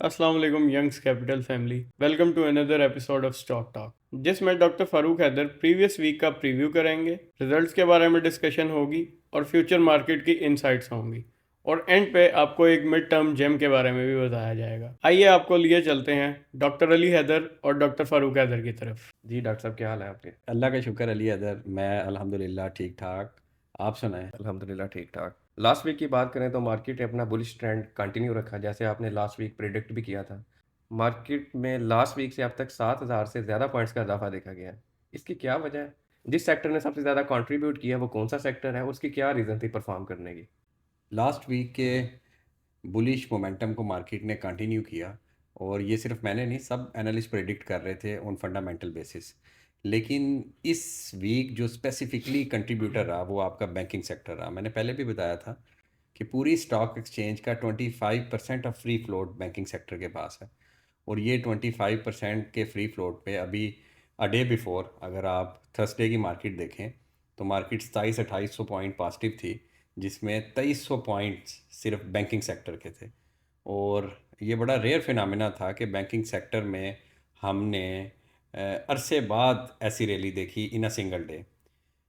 अस्सलाम वालेकुम young's capital family, welcome to another episode of stock talk, जिसमें doctor Farooq Haider previous week का preview करेंगे, रिजल्ट्स के बारे में डिस्कशन होगी और फ्यूचर मार्केट की इनसाइट्स होंगी और एंड पे आपको एक मिड टर्म जेम के बारे में भी बताया जाएगा। आइए आपको लिए चलते हैं डॉक्टर अली हैदर और डॉक्टर फारूक हैदर की तरफ। जी डॉक्टर साहब, क्या हाल है आपके? अल्लाह का शुक्र अली अदर, मैं अल्हम्दुलिल्लाह ठीक ठाक। आप सुनाएं। अल्हम्दुलिल्लाह ठीक ठाक। लास्ट वीक की बात करें तो मार्केट ने अपना बुलिश ट्रेंड कंटिन्यू रखा, जैसे आपने लास्ट वीक प्रिडिक्ट भी किया था। मार्केट में लास्ट वीक से अब तक 7,000 से ज़्यादा पॉइंट्स का इजाफा देखा गया है। इसकी क्या वजह है? जिस सेक्टर ने सबसे ज़्यादा कंट्रीब्यूट किया वो कौन सा सेक्टर है? उसकी क्या रीज़न थी परफॉर्म करने की? लास्ट वीक के बुलिश मोमेंटम को मार्केट ने कंटिन्यू किया, और ये सिर्फ मैंने नहीं, सब एनालिस्ट प्रेडिक्ट कर रहे थे ऑन फंडामेंटल बेसिस। लेकिन इस वीक जो स्पेसिफिकली कंट्रीब्यूटर रहा वो आपका बैंकिंग सेक्टर रहा। मैंने पहले भी बताया था कि पूरी स्टॉक एक्सचेंज का 25% of free float banking sector के पास है, और ये 25% के फ्री फ्लोट पे अभी अ डे बिफोर अगर आप थर्सडे की मार्केट देखें तो मार्केट 27-2800 पॉइंट पॉजिटिव थी, जिसमें 2300 पॉइंट्स सिर्फ बैंकिंग सेक्टर के थे। और ये बड़ा रेयर फिनमिना था कि बैंकिंग सेक्टर में हमने अरसे बाद ऐसी रैली देखी इन अ सिंगल डे।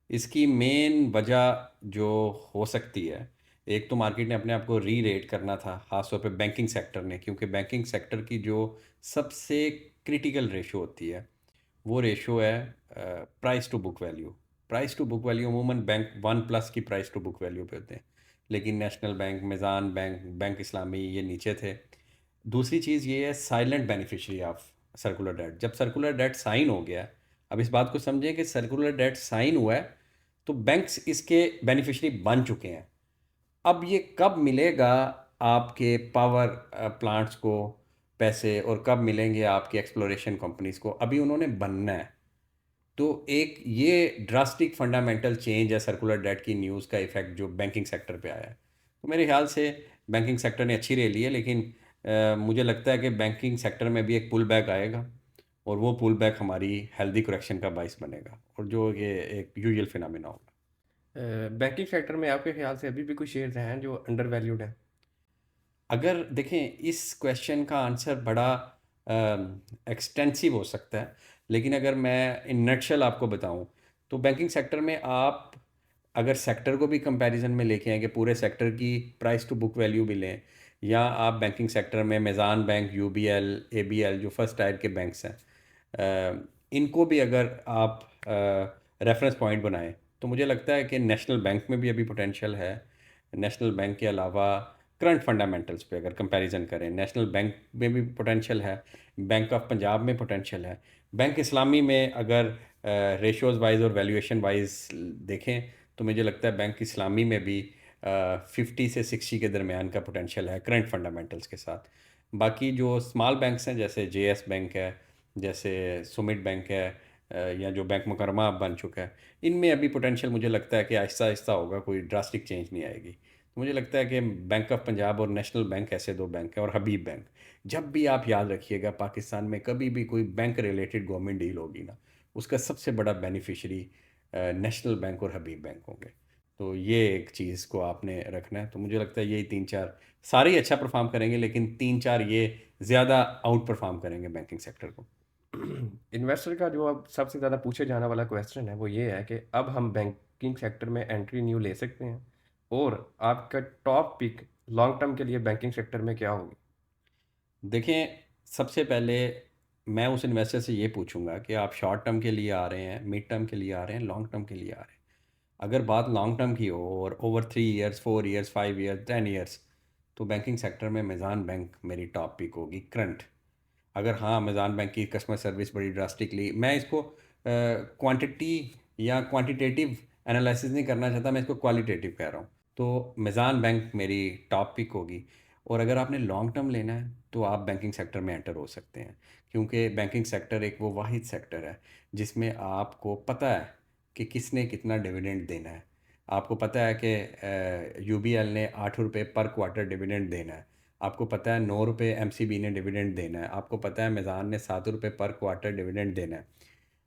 इसकी मेन वजह जो हो सकती है, एक तो मार्केट ने अपने आप को री रेट करना था, ख़ासतौर पे बैंकिंग सेक्टर ने, क्योंकि बैंकिंग सेक्टर की जो सबसे क्रिटिकल रेशो होती है वो रेशो है price to book value. Price to book value अमूमन बैंक 1+ की प्राइस टू बुक वैल्यू पे होते हैं, लेकिन national bank, Meezan bank, bank Islami ये नीचे थे। दूसरी चीज़ ये है silent beneficiary of circular date. जब सर्कुलर डेट साइन हो गया, अब इस बात को समझें कि सर्कुलर डेट साइन हुआ है तो बैंक्स इसके बेनिफिशियरी बन चुके हैं। अब ये कब मिलेगा आपके पावर प्लांट्स को पैसे, और कब मिलेंगे आपके एक्सप्लोरेशन कंपनीज को, अभी उन्होंने बनना है। तो एक ये ड्रास्टिक फंडामेंटल चेंज है सर्कुलर डेट की न्यूज़ का इफ़ेक्ट जो बैंकिंग सेक्टर पे आया है। तो मेरे ख्याल से बैंकिंग सेक्टर ने अच्छी रैली है, लेकिन मुझे लगता है कि बैंकिंग सेक्टर में भी एक पुल बैक आएगा, और वो पुल बैक हमारी हेल्दी करेक्शन का बाइस बनेगा, और जो ये एक यूजुअल फिनोमेना होगा। बैंकिंग सेक्टर में आपके ख्याल से अभी भी कुछ शेयर्स हैं जो अंडर वैल्यूड हैं? अगर देखें, इस क्वेश्चन का आंसर बड़ा एक्सटेंसिव हो सकता है, लेकिन अगर मैं इन नटशल आपको बताऊं तो बैंकिंग सेक्टर में आप अगर सेक्टर को भी कंपैरिजन में लेके आएँ कि पूरे सेक्टर की प्राइस टू बुक वैल्यू भी लें, या आप बैंकिंग सेक्टर में मेज़ान बैंक, यूबीएल, एबीएल जो फर्स्ट टायर के बैंक्स हैं, इनको भी अगर आप रेफरेंस पॉइंट बनाएं तो मुझे लगता है कि नेशनल बैंक में भी अभी पोटेंशियल है। नेशनल बैंक के अलावा करंट फंडामेंटल्स पे अगर कंपैरिजन करें, नेशनल बैंक में भी पोटेंशियल है, बैंक ऑफ पंजाब में पोटेंशियल है, बैंक इस्लामी में अगर रेशोज़ वाइज और वैल्यूएशन वाइज देखें तो मुझे लगता है बैंक इस्लामी में भी 50 से 60 के दरमियान का पोटेंशियल है करंट फंडामेंटल्स के साथ। बाकी जो स्मॉल बैंक्स हैं जैसे जेएस बैंक है, जैसे सुमित बैंक है, या जो बैंक मुकरमा अब बन चुका है, इनमें अभी पोटेंशियल मुझे लगता है कि आहिस्ता आहिस्ता होगा, कोई ड्रास्टिक चेंज नहीं आएगी। तो मुझे लगता है कि बैंक ऑफ पंजाब और नेशनल बैंक ऐसे दो बैंक हैं, और हबीब बैंक। जब भी आप याद रखिएगा पाकिस्तान में कभी भी कोई बैंक रिलेटेड गवर्नमेंट डील होगी ना, उसका सबसे बड़ा बेनिफिशरी नेशनल बैंक और हबीब बैंक होंगे। तो ये एक चीज़ को आपने रखना है। तो मुझे लगता है यही तीन चार, सारे ही अच्छा परफॉर्म करेंगे, लेकिन तीन चार ये ज़्यादा आउट परफॉर्म करेंगे बैंकिंग सेक्टर को। इन्वेस्टर का जो अब सबसे ज़्यादा पूछे जाने वाला क्वेश्चन है वो ये है कि अब हम बैंकिंग सेक्टर में एंट्री न्यू ले सकते हैं, और आपका टॉप पिक लॉन्ग टर्म के लिए बैंकिंग सेक्टर में क्या होगी? देखें, सबसे पहले मैं उस इन्वेस्टर से ये पूछूंगा कि आप शॉर्ट टर्म के लिए आ रहे हैं, मिड टर्म के लिए आ रहे हैं, लॉन्ग टर्म के लिए आ रहे हैं। अगर बात लॉन्ग टर्म की हो और over 3 years, 4 years, 5 years, 10 years, तो बैंकिंग सेक्टर में मेज़ान बैंक मेरी टॉप पिक होगी करंट। अगर हाँ, अमेज़ॉन बैंक की कस्टमर सर्विस बड़ी ड्रास्टिकली, मैं इसको क्वांटिटी या क्वांटिटेटिव एनालिसिस नहीं करना चाहता, मैं इसको क्वालिटेटिव कह रहा हूँ। तो मेज़ान बैंक मेरी टॉप पिक होगी। और अगर आपने लॉन्ग टर्म लेना है तो आप बैंकिंग सेक्टर में एंटर हो सकते हैं, क्योंकि बैंकिंग सेक्टर एक वो वाहिद सेक्टर है जिसमें आपको पता है कि किसने कितना डिविडेंड देना है। आपको पता है कि यूबीएल ने 8 रुपये पर क्वार्टर डिविडेंड देना है। आपको पता है 9 रुपये एमसीबी ने डिविडेंड देना है। आपको पता है मेज़ान ने 7 रुपये पर क्वार्टर डिविडेंड देना है।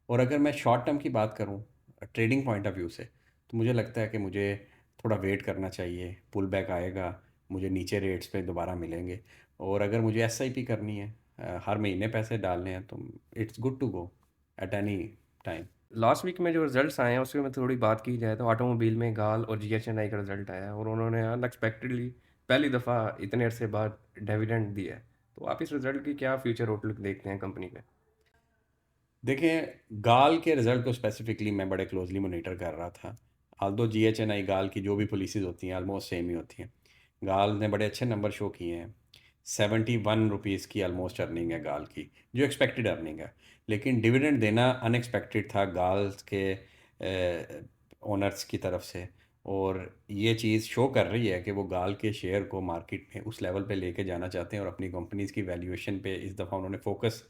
और अगर मैं शॉर्ट टर्म की बात करूं, ट्रेडिंग पॉइंट ऑफ व्यू से तो मुझे लगता है कि मुझे थोड़ा वेट करना चाहिए, पुल बैक आएगा, मुझे नीचे रेट्स पे दोबारा मिलेंगे। और अगर मुझे एसआईपी करनी है, हर महीने पैसे डालने हैं, तो it's good to go at any time. Last week में जो रिजल्ट्स आए हैं उसके में थोड़ी बात की जाए तो ऑटोमोबाइल में गाल और जीएचएनआई का रिजल्ट आया है और उन्होंने अनएक्सपेक्टेडली पहली दफ़ा इतने अरसे बाद डिविडेंड दिया है। तो आप इस रिजल्ट की क्या फ्यूचर आउटलुक देखते हैं कंपनी में? देखें, गाल के रिज़ल्ट को स्पेसिफिकली मैं बड़े क्लोजली मॉनिटर कर रहा था। आल्दो जीएचएनआई गाल की जो भी पॉलिसीज़ होती हैं ऑलमोस्ट सेम ही होती हैं। गाल ने बड़े अच्छे नंबर शो किए हैं। 71 रुपीज़ की ऑलमोस्ट अर्निंग है गाल की, जो एक्सपेक्टेड अर्निंग है। लेकिन डिविडेंड देना अनएक्सपेक्टेड था गाल के ओनर्स की तरफ से। और ये चीज़ शो कर रही है कि वो गाल के शेयर को मार्केट में उस लेवल पे लेके जाना चाहते हैं और अपनी कंपनीज़ की वैल्यूएशन पे इस दफ़ा उन्होंने फोकस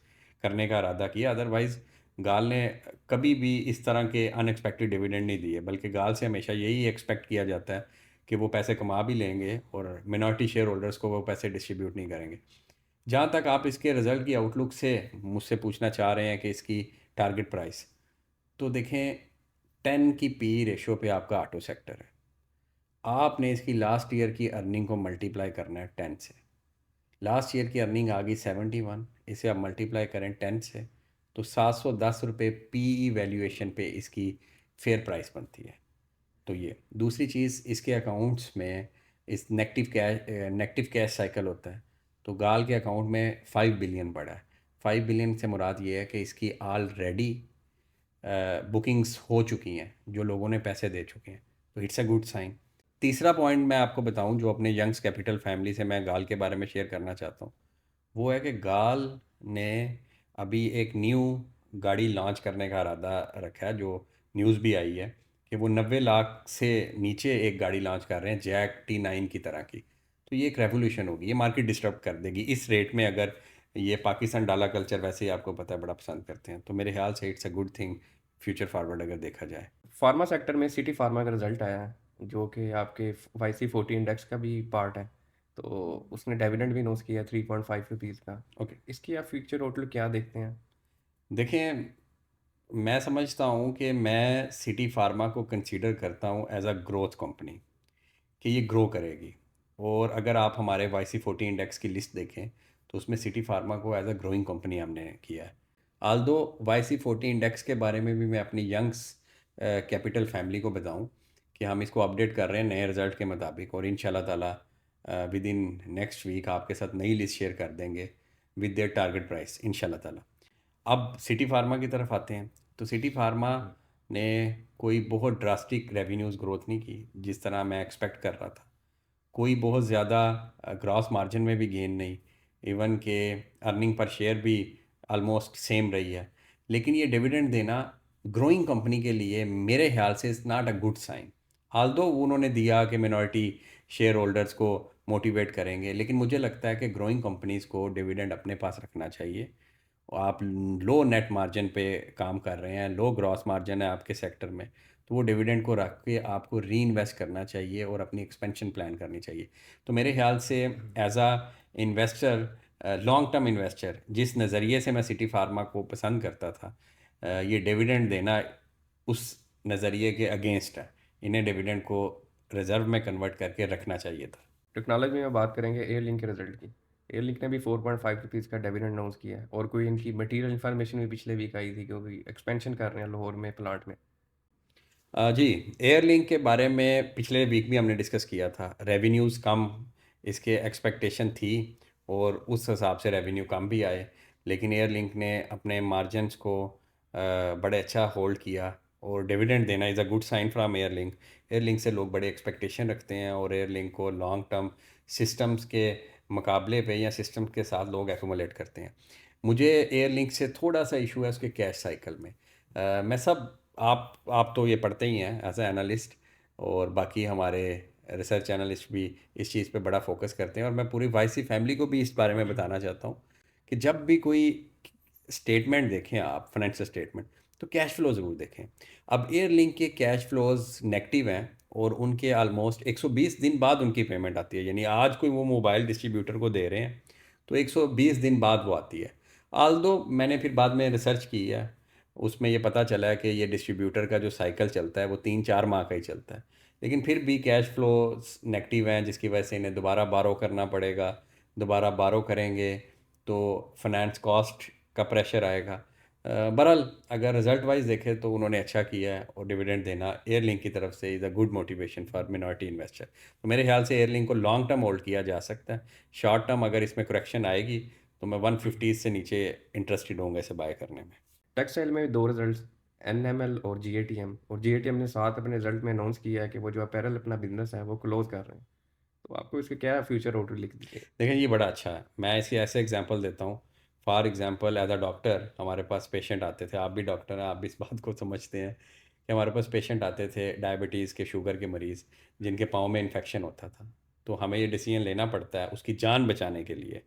करने का इरादा किया। अदरवाइज़ गाल ने कभी भी इस तरह के अनएक्सपेक्टेड डिविडेंड नहीं दिए, बल्कि गाल से हमेशा यही एक्सपेक्ट किया जाता है कि वो पैसे कमा भी लेंगे और मिनॉरिटी शेयर होल्डर्स को वो पैसे डिस्ट्रीब्यूट नहीं करेंगे। जहाँ तक आप इसके रिज़ल्ट की आउटलुक से मुझसे पूछना चाह रहे हैं कि इसकी टारगेट प्राइस, तो देखें, 10 की पी रेशो पे आपका ऑटो सेक्टर है। आपने इसकी लास्ट ईयर की अर्निंग को मल्टीप्लाई करना है 10 से। लास्ट ईयर की अर्निंग आ गई 71, इसे आप मल्टीप्लाई करें 10 से, तो 710 रुपये पी वैल्यूएशन पे इसकी फेयर प्राइस बनती है। तो ये दूसरी चीज़, इसके अकाउंट्स में इस नेगेटिव कैश साइकिल होता है। तो गाल के अकाउंट में 5 बिलियन पड़ा है। 5 बिलियन से मुराद ये है कि इसकी ऑलरेडी बुकिंग्स हो चुकी हैं, जो लोगों ने पैसे दे चुके हैं। तो इट्स अ गुड साइन। तीसरा पॉइंट मैं आपको बताऊं जो अपने यंग्स कैपिटल फैमिली से मैं गाल के बारे में शेयर करना चाहता हूं, वो है कि गाल ने अभी एक न्यू गाड़ी लॉन्च करने का इरादा रखा है, जो न्यूज़ भी आई है कि वो 90 लाख से नीचे एक गाड़ी लॉन्च कर रहे हैं, जैक T9 की तरह की। तो ये एक रेवोल्यूशन होगी, ये मार्केट डिस्टर्ब कर देगी इस रेट में। अगर ये पाकिस्तान डाला कल्चर वैसे ही आपको पता है बड़ा पसंद करते हैं, तो मेरे ख्याल से it's a good thing future forward अगर देखा जाए। फार्मा सेक्टर में सिटी फार्मा का रिजल्ट आया है जो कि आपके YC40 इंडेक्स का भी पार्ट है। तो उसने डिविडेंड भी अनाउंस किया 3.5 रुपीज़ का। ओके, इसकी आप फ्यूचर आउटलुक क्या देखते हैं? देखें, मैं समझता हूँ कि मैं सिटी फार्मा को कंसीडर करता हूँ एज अ ग्रोथ कंपनी, कि ये ग्रो करेगी। और अगर आप हमारे YC40 इंडेक्स की लिस्ट देखें तो उसमें सिटी फार्मा को एज अ ग्रोइंग कंपनी हमने किया है। आल्दो YC40 इंडेक्स के बारे में भी मैं अपनी यंग्स कैपिटल फैमिली को बताऊं कि हम इसको अपडेट कर रहे हैं नए रिज़ल्ट के मुताबिक, और इंशाल्लाह ताला विद इन नेक्स्ट वीक आपके साथ नई लिस्ट शेयर कर देंगे विद देयर टारगेट प्राइस इंशाल्लाह ताला। अब सिटी फार्मा की तरफ आते हैं, तो सिटी फार्मा ने कोई बहुत ड्रास्टिक रेवेन्यूज़ ग्रोथ नहीं की जिस तरह मैं एक्सपेक्ट कर रहा था। कोई बहुत ज़्यादा ग्रॉस मार्जिन में भी गेन नहीं, इवन के अर्निंग पर शेयर भी ऑलमोस्ट सेम रही है। लेकिन ये डिविडेंड देना ग्रोइंग कंपनी के लिए मेरे ख्याल से is not a good sign. Although उन्होंने दिया कि मिनॉरिटी शेयर होल्डर्स को मोटिवेट करेंगे, लेकिन मुझे लगता है कि ग्रोइंग कंपनीज़ को डिविडेंड अपने पास रखना चाहिए। आप लो नेट मार्जिन पे काम कर रहे हैं, लो ग्रॉस मार्जिन है आपके सेक्टर में, तो वो डिविडेंड को रख के आपको री इन्वेस्ट करना चाहिए और अपनी एक्सपेंशन प्लान करनी चाहिए। तो मेरे ख्याल से एज आ इन्वेस्टर, लॉन्ग टर्म इन्वेस्टर, जिस नज़रिए से मैं सिटी फार्मा को पसंद करता था, ये डिविडेंड देना उस नज़रिए के अगेंस्ट है। इन्हें डिविडेंड को रिज़र्व में कन्वर्ट करके रखना चाहिए था। टेक्नोलॉजी में बात करेंगे एयरलिंक के रिजल्ट की। एयरलिंक ने भी 4.5 रुपीज़ का डिविडेंड अनाउंस किया है और कोई इनकी मटेरियल इन्फॉर्मेशन भी पिछले वीक आई थी क्योंकि एक्सपेंशन कर रहे हैं लाहौर में प्लांट में। जी, एयरलिंक के बारे में पिछले वीक भी हमने डिस्कस किया था। रेवेन्यूज़ कम इसके एक्सपेक्टेशन थी और उस हिसाब से रेवेन्यू कम भी आए, लेकिन एयरलिंक ने अपने मार्जिन्स को बड़े अच्छा होल्ड किया और डिविडेंड देना is a good sign from Airlink. Airlink से लोग बड़े एक्सपेक्टेशन रखते हैं और एयरलिंक को लॉन्ग टर्म सिस्टम्स के मुकाबले पे या सिस्टम के साथ लोग एक्यूमुलेट करते हैं। मुझे एयरलिंक से थोड़ा सा इशू है उसके कैश साइकिल में। मैं सब आप तो ये पढ़ते ही हैं एज ए एनालिस्ट, और बाकी हमारे रिसर्च एनालिस्ट भी इस चीज़ पे बड़ा फोकस करते हैं, और मैं पूरी वाईसी फैमिली को भी इस बारे में बताना चाहता हूँ कि जब भी कोई स्टेटमेंट देखें आप, फाइनेंशियल स्टेटमेंट, तो कैश फ्लो ज़रूर देखें। अब एयरलिंक के कैश फ्लोज नेगेटिव हैं और उनके ऑलमोस्ट 120 दिन बाद उनकी पेमेंट आती है। यानी आज कोई वो मोबाइल डिस्ट्रीब्यूटर को दे रहे हैं तो 120 दिन बाद वो आती है। आल्दो मैंने फिर बाद में रिसर्च की है, उसमें ये पता चला है कि ये डिस्ट्रीब्यूटर का जो साइकिल चलता है वो 3-4 माह का ही चलता है, लेकिन फिर भी कैश फ्लो नेगेटिव हैं, जिसकी वजह से इन्हें दोबारा बारो करना पड़ेगा। दोबारा बारो करेंगे तो फाइनेंस कॉस्ट का प्रेशर आएगा। बहरहाल अगर रिजल्ट वाइज देखें तो उन्होंने अच्छा किया है, और डिविडेंड देना एयरलिंक की तरफ से is a good motivation for minority investor. तो मेरे ख्याल से एयरलिंक को लॉन्ग टर्म होल्ड किया जा सकता है। शॉर्ट टर्म अगर इसमें करेक्शन आएगी तो मैं 150 से नीचे इंटरेस्टेड होंगे इसे बाय करने में। टेक्सटाइल में भी दो रिजल्ट्स, एनएमएल और जीएटीएम, और जीएटीएम ने साथ अपने रिजल्ट में अनाउंस किया है कि वो जो अपैरल अपना बिजनेस है वो क्लोज कर रहे हैं। तो आपको इसके क्या फ्यूचर आउटलुक लिख दीजिए। देखें ये बड़ा अच्छा है। मैं इसकी ऐसे एग्जांपल देता हूँ। For example as a doctor हमारे पास पेशेंट आते थे, आप भी डॉक्टर हैं, आप भी इस बात को समझते हैं कि हमारे पास पेशेंट आते थे डायबिटीज़ के, शुगर के मरीज़, जिनके पाँव में इन्फेक्शन होता था। तो हमें ये डिसीजन लेना पड़ता है उसकी जान बचाने के लिए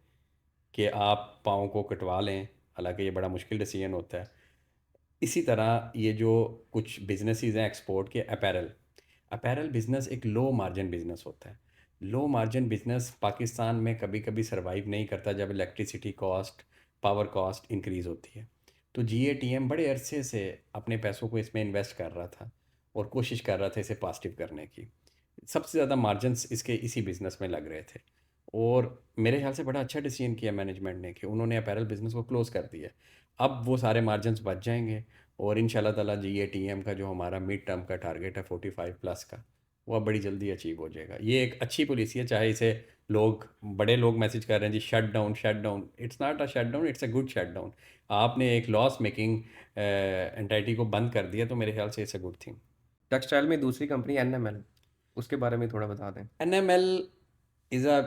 कि आप पाँव को कटवा लें, हालांकि ये बड़ा मुश्किल डिसीजन होता है। इसी तरह ये जो कुछ बिजनेसेस हैं एक्सपोर्ट के, अपैरल, अपैरल बिजनेस एक लो मार्जिन बिजनेस होता है। लो मार्जिन बिजनेस पाकिस्तान में कभी कभी सरवाइव नहीं करता जब electricity cost, power cost increase होती है। तो जीएटीएम बड़े अरसे से अपने पैसों को इसमें इन्वेस्ट कर रहा था और कोशिश कर रहा था इसे पॉजिटिव करने की। सबसे ज़्यादा मार्जिन्स इसके इसी बिज़नेस में लग रहे थे, और मेरे ख्याल से बड़ा अच्छा डिसीजन किया मैनेजमेंट ने कि उन्होंने अपैरल बिज़नेस को क्लोज़ कर दिया। अब वो सारे मार्जिन्स बच जाएंगे, और इंशाल्लाह ताला जीएटीएम का जो हमारा मिड टर्म का टारगेट है 45 प्लस का, वो अब बड़ी जल्दी अचीव हो जाएगा। ये एक अच्छी पॉलिसी है, चाहे इसे लोग, बड़े लोग मैसेज कर रहे हैं जी shut down shut down, it's not a shut down, it's a good shut down. आपने एक लॉस मेकिंग एंटाइटी को बंद कर दिया, तो मेरे ख्याल से it's a good thing. Textile में दूसरी कंपनी एनएमएल, उसके बारे में थोड़ा बता दें। NML is a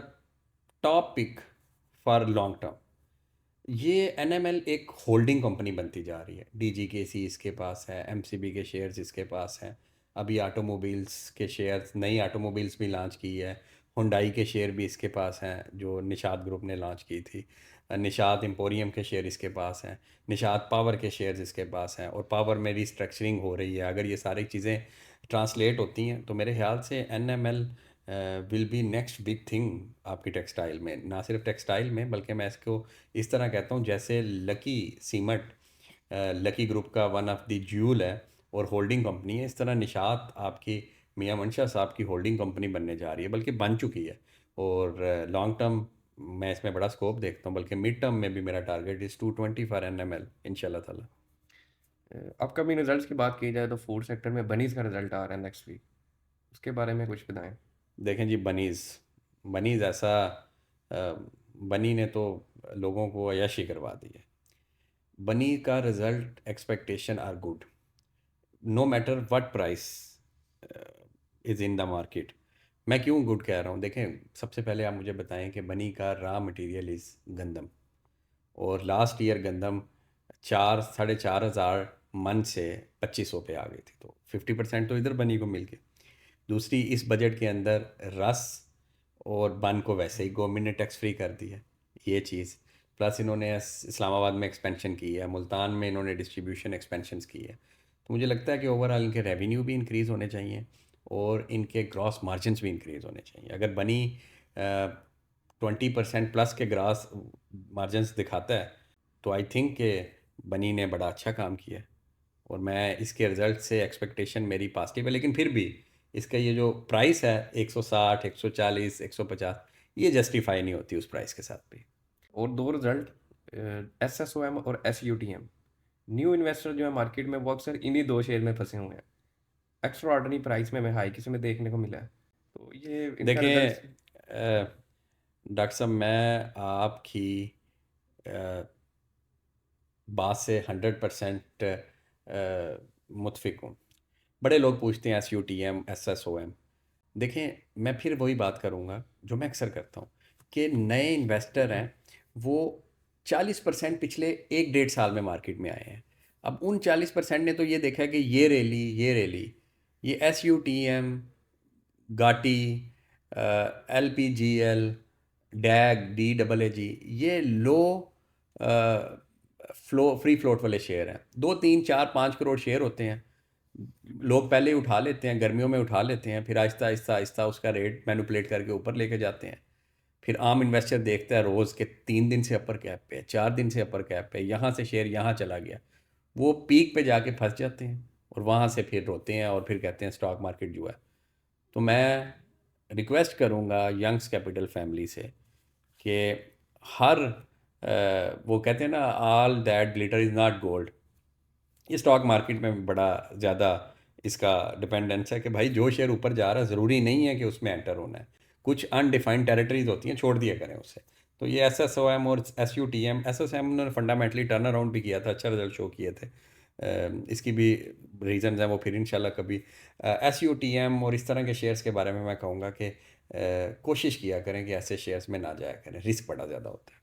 top pick for long term. ये एनएमएल एक होल्डिंग कंपनी बनती जा रही है। डीजीकेसी इसके पास है, एमसीबी के शेयर्स इसके पास हैं, अभी ऑटोमोबाइल्स के शेयर्स, नई ऑटोमोबाइल्स भी लॉन्च की है, हुंडई के शेयर भी इसके पास हैं जो निशात ग्रुप ने लॉन्च की थी, निशात एम्पोरियम के शेयर इसके पास हैं, निशात पावर के शेयर्स इसके पास हैं, और पावर में रिस्ट्रक्चरिंग हो रही है। अगर ये सारी चीज़ें ट्रांसलेट होती हैं तो मेरे ख्याल से NML will be next big thing आपकी टेक्सटाइल में, ना सिर्फ टेक्सटाइल में, बल्कि मैं इसको इस तरह कहता हूँ जैसे लकी सीमेंट लकी ग्रुप का वन ऑफ द ज्यूल है और होल्डिंग कंपनी है, इस तरह निशात आपकी मियां मंशा साहब की होल्डिंग कंपनी बनने जा रही है, बल्कि बन चुकी है। और लॉन्ग टर्म मैं इसमें बड़ा स्कोप देखता हूँ, बल्कि मिड टर्म में भी मेरा टारगेट इज़ 220 फॉर एनएमएल इंशाल्लाह ताला। अपकमिंग रिजल्ट्स की बात की जाए तो फूड सेक्टर में बनीज का रिजल्ट आ रहा है नेक्स्ट वीक, उसके बारे में कुछ बताएं। देखें जी, बनीज़, बनीज़ ऐसा बनी ने तो लोगों को अय्याशी करवा दी है। बनी का result expectation are good no matter what price is in the market. मैं क्यों गुड कह रहा हूँ, देखें सबसे पहले आप मुझे बताएं कि बनी का रॉ मटेरियल इज़ गंदम, और लास्ट ईयर गंदम 4-4.5 हज़ार मन से 2500 पे आ गई थी, तो 50% तो इधर बनी को मिल गई। दूसरी, इस बजट के अंदर रस और बन को वैसे ही गवर्नमेंट ने टैक्स फ्री कर दी है, ये चीज़, प्लस इन्होंने इस्लामाबाद में एक्सपेंशन की है, मुल्तान में इन्होंने डिस्ट्रीब्यूशन एक्सपेंशंस की है। तो मुझे लगता है कि ओवरऑल इनके रेवेन्यू भी इंक्रीज़ होने चाहिए और इनके ग्रॉस मार्जिन्स भी इंक्रीज़ होने चाहिए। अगर बनी 20% प्लस के ग्रॉस मार्जिन्स दिखाता है तो आई थिंक कि बनी ने बड़ा अच्छा काम किया है, और मैं इसके रिज़ल्ट से एक्सपेक्टेशन मेरी पॉजिटिव है। लेकिन फिर भी इसका ये जो प्राइस है 160, 140, 150, ये जस्टिफाई नहीं होती उस प्राइस के साथ भी। और दो रिजल्ट, एसएसओएम और एसयूटीएम, न्यू इन्वेस्टर जो है मार्केट में वो अक्सर इन्हीं दो शेयर में फंसे हुए हैं। एक्स्ट्रा ऑर्डनरी प्राइस में हमें हाई किसी में देखने को मिला है, तो ये इनका रिजल्ट। देखें डॉक्टर साहब, मैं आपकी अ, बात से 100% मुतफिक हूँ। बड़े लोग पूछते हैं S U T M, S S O M. देखें, मैं फिर वही बात करूँगा जो मैं अक्सर करता हूँ कि नए इन्वेस्टर हैं वो 40% पिछले 1-1.5 साल में मार्केट में आए हैं। अब उन 40% ने तो ये देखा कि ये रैली, ये एस यू टी एम, गाटी, एल पी जी एल, डैग, डी डबल ए जी, ये लो फ्री फ्लोट वाले शेयर हैं। 2, 3, 4, 5 करोड़ शेयर होते हैं, लोग पहले ही उठा लेते हैं, गर्मियों में उठा लेते हैं, फिर आहिस्ता आहिस्ता आहिस्ता उसका रेट मैनिपुलेट करके ऊपर लेके जाते हैं। फिर आम इन्वेस्टर देखता है रोज़ के 3 दिन से अपर कैप पे, 4 दिन से अपर कैप पे, यहाँ से शेयर यहाँ चला गया, वो पीक पे जाके फंस जाते हैं और वहाँ से फिर रोते हैं और फिर कहते हैं स्टॉक मार्केट जो है। तो मैं रिक्वेस्ट करूँगा यंग्स कैपिटल फैमिली से कि हर वो कहते हैं ना, all that glitter is not gold. ये स्टॉक मार्केट में बड़ा ज़्यादा इसका डिपेंडेंस है कि भाई जो शेयर ऊपर जा रहा है ज़रूरी नहीं है कि उसमें एंटर होना है। कुछ अनडिफाइंड टेरिटरीज होती हैं, छोड़ दिया करें उसे। तो ये SSOM और SUTM, SSM उन्होंने फंडामेंटली टर्न अराउंड भी किया था, अच्छा रिजल्ट शो किए थे। इसकी भी रीजंस हैं, वो फिर इंशाल्लाह कभी SUTM और इस तरह के शेयर्स के बारे में मैं कहूँगा कि कोशिश किया करें कि ऐसे शेयर्स में ना जाया करें, रिस्क बड़ा ज़्यादा होता है।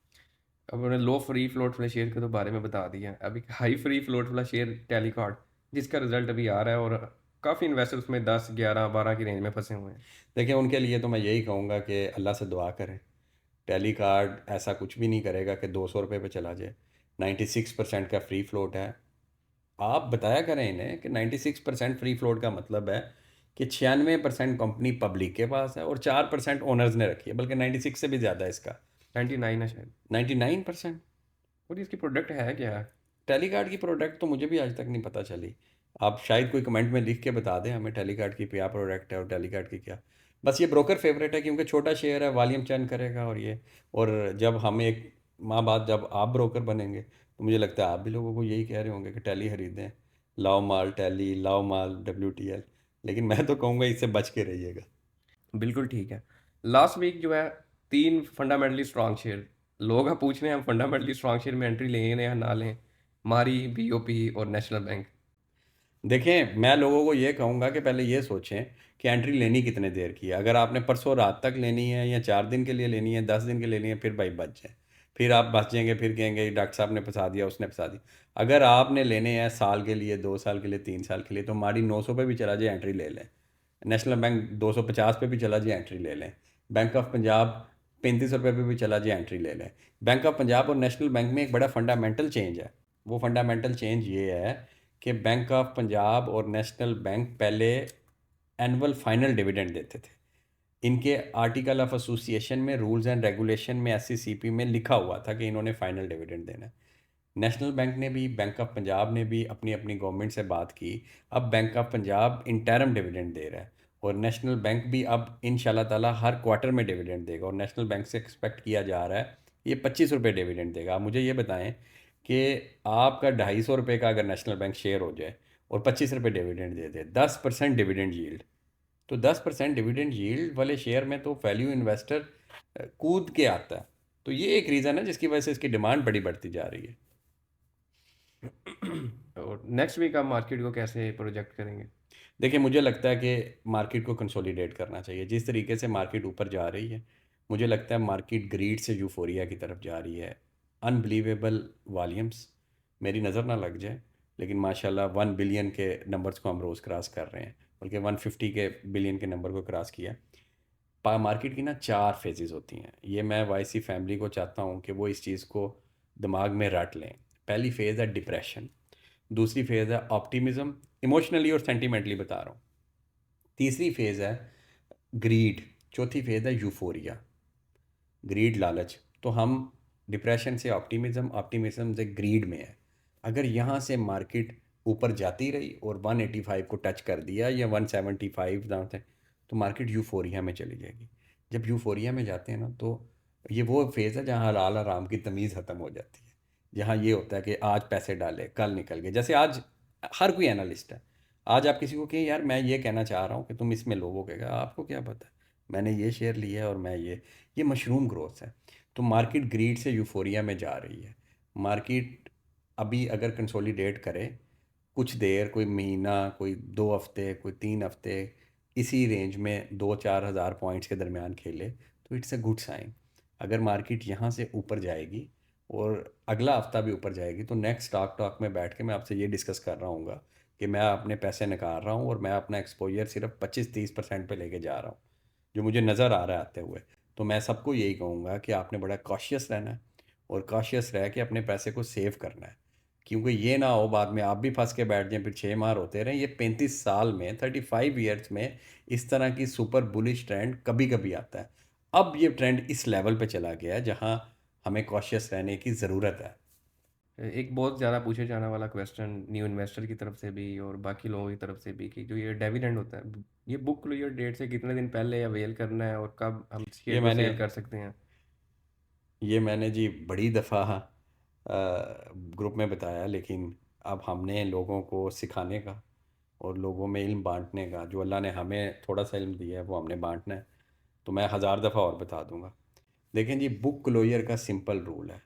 अब उन्होंने लो फ्री फ्लोट वाले शेयर के तो बारे में बता दिया। अभी हाई फ्री फ्लोट वाला शेयर टेलीकॉर्ड, जिसका रिजल्ट अभी आ रहा है और काफ़ी इन्वेस्टर उसमें 10 11 12 की रेंज में फंसे हुए हैं। देखिए, उनके लिए तो मैं यही कहूँगा कि अल्लाह से दुआ करें। टेली कार्ड ऐसा कुछ भी नहीं करेगा कि 200 रुपये पे चला जाए। 96% का फ्री फ्लोट है। आप बताया करें इन्हें कि 96% फ्री फ्लोट का मतलब है कि 96% कंपनी पब्लिक के पास है और 4% ओनर्स ने रखी है, बल्कि 96 से भी ज़्यादा है इसका। 99 है शायद। 99%। और इसकी प्रोडक्ट है क्या है? टेलीकार्ड की प्रोडक्ट तो मुझे भी आज तक नहीं पता चली। आप शायद कोई कमेंट में लिख के बता दें हमें टेलीकार्ड की क्या प्रोडक्ट है और टेलीकार्ड की क्या। बस ये ब्रोकर फेवरेट है क्योंकि छोटा शेयर है, वॉल्यूम चर्न करेगा और ये। और जब हम एक माह बाद जब आप ब्रोकर बनेंगे तो मुझे लगता है आप भी लोगों को यही कह रहे होंगे कि टैली खरीदें, लाओ माल टैली, लाओ माल WTL। लेकिन मैं तो कहूँगा इससे बच के रहिएगा। बिल्कुल ठीक है। लास्ट वीक जो है 3 फंडामेंटली स्ट्रॉन्ग शेयर, लोग अब पूछ रहे हैं हम फंडामेंटली स्ट्रॉन्ग शेयर में एंट्री लें या ना लें। मारी, BOP और नेशनल बैंक। देखें, मैं लोगों को ये कहूँगा कि पहले ये सोचें कि एंट्री लेनी कितने देर की है। अगर आपने परसों रात तक लेनी है या 4 दिन के लिए लेनी है, 10 दिन के लिए लेनी है, फिर भाई बच जाए। फिर आप बच जाएंगे, फिर कहेंगे डॉक्टर साहब ने फंसा दिया, उसने फंसा दिया। अगर आपने लेने हैं साल के लिए, 2 साल के लिए, 3 साल के लिए, तो हमारी 900 पे भी चला जाए एंट्री ले लें। नेशनल बैंक 250 पे भी चला जाए एंट्री ले लें। बैंक ऑफ पंजाब 35 रुपये पे भी चला जाए एंट्री ले लें। बैंक ऑफ पंजाब और नेशनल बैंक में एक बड़ा फंडामेंटल चेंज है। वो फंडामेंटल चेंज ये है कि बैंक ऑफ पंजाब और नेशनल बैंक पहले एनुअल फाइनल डिविडेंड देते थे। इनके आर्टिकल ऑफ एसोसिएशन में, रूल्स एंड रेगुलेशन में, SCCP में लिखा हुआ था कि इन्होंने फाइनल डिविडेंड देना है। नेशनल बैंक ने भी, बैंक ऑफ पंजाब ने भी अपनी अपनी गवर्नमेंट से बात की। अब bank of Punjab interim dividend दे रहा है और नेशनल बैंक भी अब इंशाल्लाह ताला हर क्वार्टर में डिविडेंड देगा। और नेशनल बैंक से एक्सपेक्ट किया जा रहा है ये 25 रुपये डिविडेंड देगा। आप मुझे ये बताएं कि आपका 250 रुपये का अगर नेशनल बैंक शेयर हो जाए और 25 रुपये डिविडेंड दे दे, 10% डिविडेंड यील्ड। तो 10% डिविडेंड यील्ड वाले शेयर में तो वैल्यू इन्वेस्टर कूद के आता है। तो ये एक रीज़न है जिसकी वजह से इसकी डिमांड बड़ी बढ़ती जा रही है। और नेक्स्ट वीक आप मार्केट को कैसे प्रोजेक्ट करेंगे? देखिए, मुझे लगता है कि मार्केट को कंसोलिडेट करना चाहिए। जिस तरीके से मार्केट ऊपर जा रही है, मुझे लगता है मार्केट ग्रीड से यूफोरिया की तरफ जा रही है। अनबिलीवेबल वॉल्यूम्स, मेरी नज़र ना लग जाए, लेकिन माशाल्लाह 1 बिलियन के नंबर्स को हम रोज़ क्रॉस कर रहे हैं, बल्कि 150 के बिलियन के नंबर को क्रॉस किया। मार्केट की ना 4 फेजेस होती हैं। ये मैं YC फैमिली को चाहता हूँ कि वो इस चीज़ को दिमाग में रट लें। पहली फ़ेज़ है डिप्रेशन, दूसरी फेज़ है ऑप्टिमिज्म, इमोशनली और सेंटिमेंटली बता रहा हूँ। तीसरी फेज़ है ग्रीड, चौथी फेज़ है यूफोरिया। ग्रीड लालच, तो हम डिप्रेशन से ऑप्टिमिज्म, ऑप्टिमिज्म से ग्रीड में है। अगर यहाँ से मार्केट ऊपर जाती रही और 185 को टच कर दिया या 175 जहाँ से, तो मार्केट यूफोरिया में चली जाएगी। जब यूफोरिया में जाते हैं ना, तो ये वो फेज़ है जहाँ हलाल हराम की तमीज़ ख़त्म हो जाती है। जहाँ ये होता है कि आज पैसे डाले, कल निकल गए। जैसे आज हर कोई एनालिस्ट है। आज आप किसी को कहें यार मैं ये कहना चाह रहा हूँ कि तुम इसमें लो, वो कहेगा आपको क्या पता है, मैंने ये शेयर लिया है और मैं ये मशरूम ग्रोथ है। तो मार्केट ग्रीड से यूफोरिया में जा रही है। मार्केट अभी अगर कंसोलिडेट करे कुछ देर, कोई महीना, कोई 2 हफ्ते, कोई 3 हफ्ते, इसी रेंज में 2-4 हज़ार पॉइंट्स के दरमियान खेले, तो इट्स अ गुड साइन। अगर मार्केट यहाँ से ऊपर जाएगी और अगला हफ्ता भी ऊपर जाएगी, तो नेक्स्ट स्टॉक टॉक में बैठ के मैं आपसे ये डिस्कस कर रहा हूँ कि मैं अपने पैसे निकाल रहा हूँ और मैं अपना एक्सपोजर सिर्फ 25-30% पे लेके जा रहा हूँ, जो मुझे नज़र आ रहा है आते हुए। तो मैं सबको यही कहूँगा कि आपने बड़ा कॉशियस रहना है और कॉशियस रह के अपने पैसे को सेव करना है, क्योंकि ये ना हो बाद में आप भी फंस के बैठ जाएं, फिर 6 माह होते रहें। ये 35 साल में, 35 ईयर्स में इस तरह की सुपर बुलिश ट्रेंड कभी कभी आता है। अब ये ट्रेंड इस लेवल पे चला गया है जहाँ हमें कॉशियस रहने की ज़रूरत है। एक बहुत ज़्यादा पूछे जाने वाला क्वेश्चन न्यू इन्वेस्टर की तरफ से भी और बाकी लोगों की तरफ से भी कि जो ये डिविडेंड होता है, ये बुक क्लोजर डेट से कितने दिन पहले अवेल करना है और कब हम ये शेयर को मैंने सेल कर सकते हैं? ये मैंने जी बड़ी दफ़ा ग्रुप में बताया, लेकिन अब हमने लोगों को सिखाने का और लोगों में इल्म बांटने का, जो अल्लाह ने हमें थोड़ा सा इल्म दिया है वो हमने बांटना है। तो मैं हज़ार दफ़ा और बता दूंगा। देखें जी, बुक क्लोजर का सिंपल रूल है।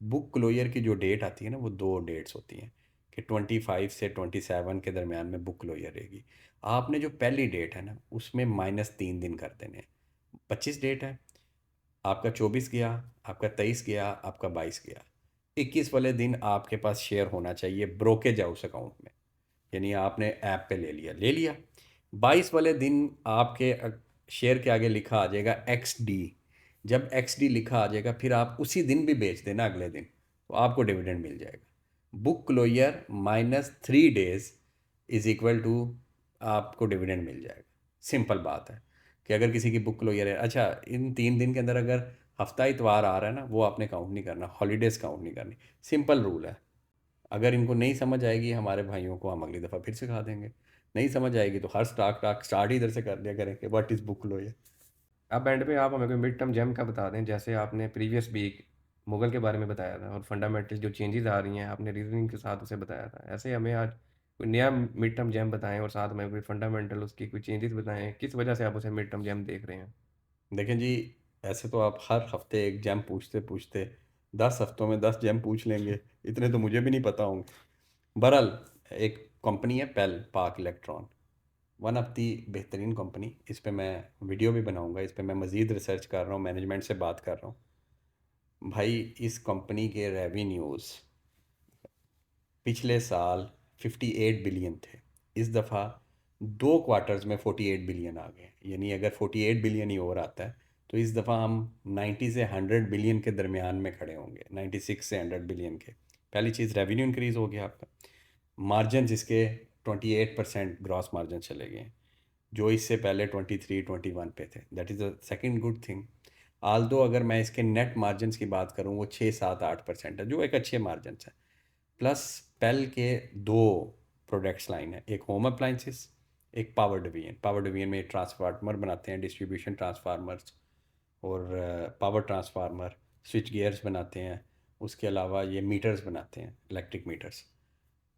बुक क्लोजर की जो डेट आती है ना, वो दो डेट्स होती हैं कि 25 से 27 के दरमियान में बुक क्लोजर रहेगी। आपने जो पहली डेट है ना, उसमें -3 दिन कर देने हैं। 25 डेट है, आपका 24 गया, आपका 23 गया, आपका 22 गया। 21 वाले दिन आपके पास शेयर होना चाहिए ब्रोकेज हाउस अकाउंट में, यानी आपने ऐप पे ले लिया। 22 वाले दिन आपके शेयर के आगे लिखा आ जाएगा XD। जब XD लिखा आ जाएगा, फिर आप उसी दिन भी बेच देना अगले दिन, तो आपको डिविडेंड मिल जाएगा। Book closure -3 days is equal to आपको डिविडेंड मिल जाएगा। सिंपल बात है कि अगर किसी की बुक क्लोजर है, अच्छा इन 3 दिन के अंदर अगर हफ्ता इतवार आ रहा है ना, वो आपने काउंट नहीं करना, हॉलीडेज़ काउंट नहीं करनी। सिंपल रूल है। अगर इनको नहीं समझ आएगी हमारे भाइयों को, हम अगली दफ़ा फिर सिखा देंगे। नहीं समझ आएगी तो हर स्टार्ट ही इधर से कर दिया करें कि व्हाट इज़ बुक क्लोजर। अब एंड पे आप हमें कोई मिड टर्म जेम का बता दें, जैसे आपने प्रीवियस वीक मुगल के बारे में बताया था और फंडामेंटल जो चेंजेस आ रही हैं आपने रीजनिंग के साथ उसे बताया था, ऐसे ही हमें आज कोई नया मिड टर्म जेम बताएं और साथ में कोई फंडामेंटल उसकी कोई चेंजेस बताएं, किस वजह से आप उसे मिड टर्म जेम देख रहे हैं? देखें जी, ऐसे तो आप हर हफ्ते एक जैम पूछते पूछते 10 हफ्तों में 10 जैम पूछ लेंगे, इतने तो मुझे भी नहीं पता होंगे। बहरहाल, एक कंपनी है पेल, पाक इलेक्ट्रॉन, वन ऑफ दी बेहतरीन कंपनी। इस पे मैं वीडियो भी बनाऊंगा, इस पे मैं मज़ीद रिसर्च कर रहा हूँ, मैनेजमेंट से बात कर रहा हूँ। भाई, इस कंपनी के रेवेन्यूज़ पिछले साल 58 बिलियन थे। इस दफ़ा 2 क्वार्टर्स में 48 बिलियन आ गए, यानी अगर 48 बिलियन ही और आता है तो इस दफ़ा हम 90 से 100 बिलियन के दरमियान में खड़े होंगे, 96 से 100 बिलियन के। पहली चीज़, रेवेन्यू इंक्रीज़ हो गया आपका। मार्जिन इसके 28% ग्रॉस मार्जिन चले गए हैं, जो इससे पहले 23-21 पे थे। That is the second good thing. Although अगर मैं इसके नेट मार्जिन की बात करूँ, वो 6-7-8% है, जो एक अच्छे मार्जिन है। प्लस पेल के दो प्रोडक्ट्स लाइन है, एक होम अप्लाइंसेस, एक पावर डिवीजन। पावर डिवीजन में ट्रांसफार्मर बनाते हैं, डिस्ट्रीब्यूशन ट्रांसफार्मर्स और पावर ट्रांसफार्मर, स्विच गियर्स बनाते हैं। उसके अलावा ये मीटर्स बनाते हैं, इलेक्ट्रिक मीटर्स।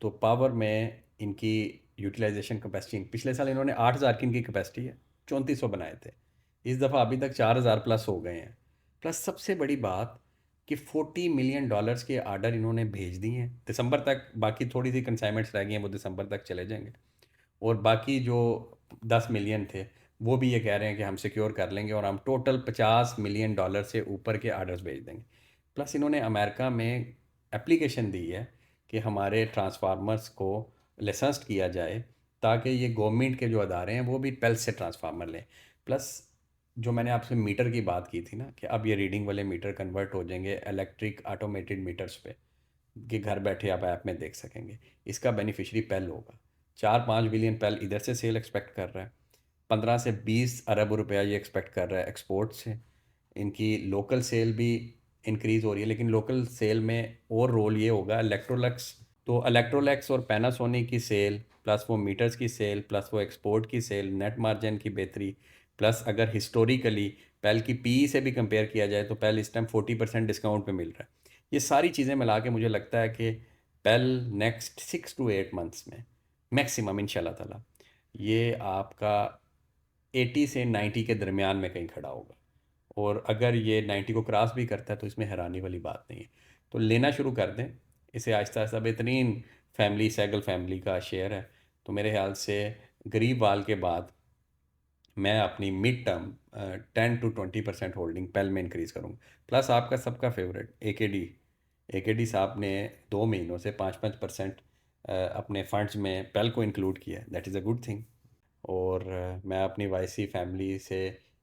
तो पावर में इनकी यूटिलाइजेशन कैपेसिटी, पिछले साल इन्होंने 8,000 की इनकी कैपेसिटी है, 3400 बनाए थे। इस दफ़ा अभी तक 4,000 प्लस हो गए हैं। प्लस सबसे बड़ी बात कि $40 मिलियन के आर्डर इन्होंने भेज दिए हैं दिसंबर तक। बाकी थोड़ी सी कंसाइनमेंट्स रह गई हैं, वो दिसंबर तक चले जाएंगे। और बाकी जो 10 मिलियन थे, वो भी ये कह रहे हैं कि हम सिक्योर कर लेंगे और हम टोटल $50 मिलियन से ऊपर के आर्डर्स भेज देंगे। प्लस इन्होंने अमेरिका में एप्लीकेशन दी है कि हमारे ट्रांसफार्मर्स को लाइसेंस्ड किया जाए, ताकि ये गवर्नमेंट के जो अदारे हैं वो भी पेल से ट्रांसफार्मर लें। प्लस जो मैंने आपसे मीटर की बात की थी ना, कि अब ये रीडिंग वाले मीटर कन्वर्ट हो जाएंगे इलेक्ट्रिक ऑटोमेटेड मीटर्स पे, कि घर बैठे आप ऐप में देख सकेंगे। इसका बेनिफिशरी पेल होगा। 4-5 बिलियन पेल इधर से सेल एक्सपेक्ट कर रहा है। 15 से 20 अरब रुपया ये एक्सपेक्ट कर रहा है एक्सपोर्ट से। इनकी लोकल सेल भी इंक्रीज़ हो रही है, लेकिन लोकल सेल में और रोल ये होगा इलेक्ट्रोलक्स। तो इलेक्ट्रोलक्स और पैनासोनिक की सेल, प्लस वो मीटर्स की सेल, प्लस वो एक्सपोर्ट की सेल, नेट मार्जिन की बेहतरी, प्लस अगर हिस्टोरिकली पेल की पी से भी कंपेयर किया जाए तो पेल इस टाइम 40% डिस्काउंट पे मिल रहा है। ये सारी चीज़ें मिला के मुझे लगता है कि पेल नेक्स्ट 6 to 8 मंथ्स में मैक्सिमम इंशाल्लाह ताला ये आपका 80 से 90 के दरमियान में कहीं खड़ा होगा। और अगर ये 90 को क्रॉस भी करता है तो इसमें हैरानी वाली बात नहीं है। तो लेना शुरू कर दें इसे आहिस्ता आहिस्ता। बेहतरीन फैमिली, सैगल फैमिली का शेयर है। तो मेरे ख्याल से गरीब वाल के बाद मैं अपनी मिड टर्म 10 to 20% होल्डिंग पेल में इंक्रीज़ करूँगा। प्लस आपका सबका फेवरेट ए के डी साहब ने 2 महीनों से 5-5% अपने फंड्स में पेल को इंक्लूड किया है। That is a good thing. और मैं अपनी वाईसी फैमिली से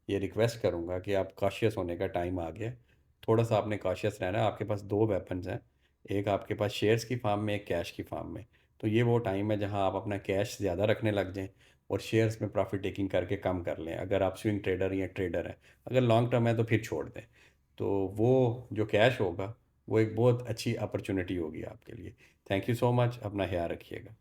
ये रिक्वेस्ट करूँगा कि आप कॉशियस होने का टाइम आ गया है। थोड़ा सा आपने कॉशियस रहना है। आपके पास दो वेपन्स हैं, एक आपके पास शेयर्स की फार्म में, एक कैश की फार्म में। तो ये वो टाइम है जहाँ आप अपना कैश ज़्यादा रखने लग जाएं और शेयर्स में प्रॉफिट टेकिंग करके कम कर लें, अगर आप स्विंग ट्रेडर या ट्रेडर हैं। अगर लॉन्ग टर्म है तो फिर छोड़ दें। तो वो जो कैश होगा वो एक बहुत अच्छी अपॉर्चुनिटी होगी आपके लिए। थैंक यू सो मच, अपना ख्याल रखिएगा।